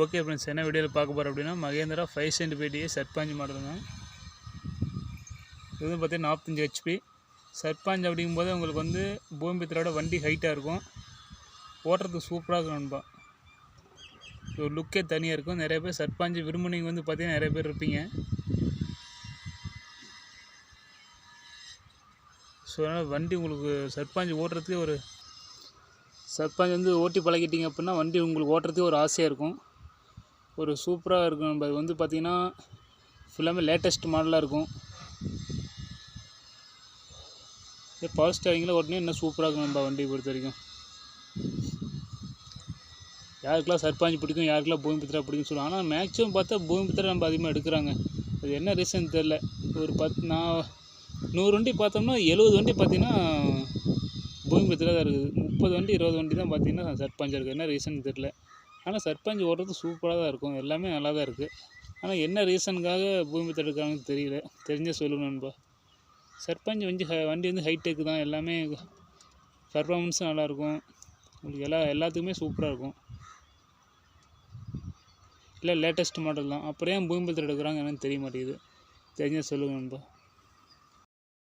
Okay friends, என்ன வீடியோவில் பார்க்க போகிறோம் அப்படின்னா மகேந்திரா 525 சர்பாஞ்ச் மாடலுங்க. இது பார்த்தீங்கன்னா 45 HP சர்பாஞ்ச். அப்படிங்கும்போது உங்களுக்கு வந்து பூமிபுத்திரோட வண்டி ஹைட்டாக இருக்கும், ஓட்டுறதுக்கு சூப்பராக இருக்கும் நண்பா. ஒரு லுக்கே தனியாக இருக்கும். நிறைய பேர் சர்பாஞ்சு விரும்புனீங்க வந்து பார்த்தீங்கன்னா நிறைய பேர் இருப்பீங்க. ஸோ அதனால் வண்டி உங்களுக்கு சர்பாஞ்சு ஓட்டுறதுக்கு ஒரு சர்பாஞ்ச் வந்து ஓட்டி பழகிட்டீங்க அப்படின்னா வண்டி உங்களுக்கு ஓட்டுறதுக்கு ஒரு ஆசையாக இருக்கும், ஒரு சூப்பராக இருக்கும். நம்ம அது வந்து பார்த்திங்கன்னா ஃபுல்லாமே லேட்டஸ்ட் மாடலாக இருக்கும். பவர் ஸ்டேரிங்கில் ஓட்டினா இன்னும் சூப்பராக இருக்கும் நம்ம வண்டியை பொறுத்த வரைக்கும். யாருக்கெல்லாம் சர்பாஞ்ச் பிடிக்கும், யாருக்கெல்லாம் பூமிபுத்திரா பிடிக்கும்னு சொல்லுவாங்க. ஆனால் மேக்ஸிமம் பார்த்தா பூமிபுத்திரா நம்ம அதிகமாக எடுக்கிறாங்க. அது என்ன ரீசன் தெரில. ஒரு 100 வண்டி பார்த்தோம்னா 70 வண்டி பார்த்திங்கன்னா பூமிபுத்திரா தான் இருக்குது. 30 வண்டி 20 வண்டி தான் பார்த்திங்கன்னா சர்பாஞ்சாக இருக்குது. என்ன ரீசன் தெரில. ஆனால் சர்பாஞ்ச் ஓட்டுறது சூப்பராக தான் இருக்கும், எல்லாமே நல்லா தான் இருக்குது. ஆனால் என்ன ரீசனுக்காக பூமிபுத்திரா எடுக்கிறாங்கன்னு தெரியல. தெரிஞ்சே சொல்லுங்க நண்பா. சர்பாஞ்ச் வண்டி வந்து ஹைடெக் தான், எல்லாமே பர்ஃபார்மன்ஸும் நல்லாயிருக்கும், உங்களுக்கு எல்லாத்துக்குமே சூப்பராக இருக்கும். இல்லை லேட்டஸ்ட் மாடல் தான், அப்புறம் ஏன் பூமிபுத்திரா எடுக்கிறாங்க என்னன்னு தெரிய மாட்டேங்குது. தெரிஞ்சே சொல்லுங்க நண்பா.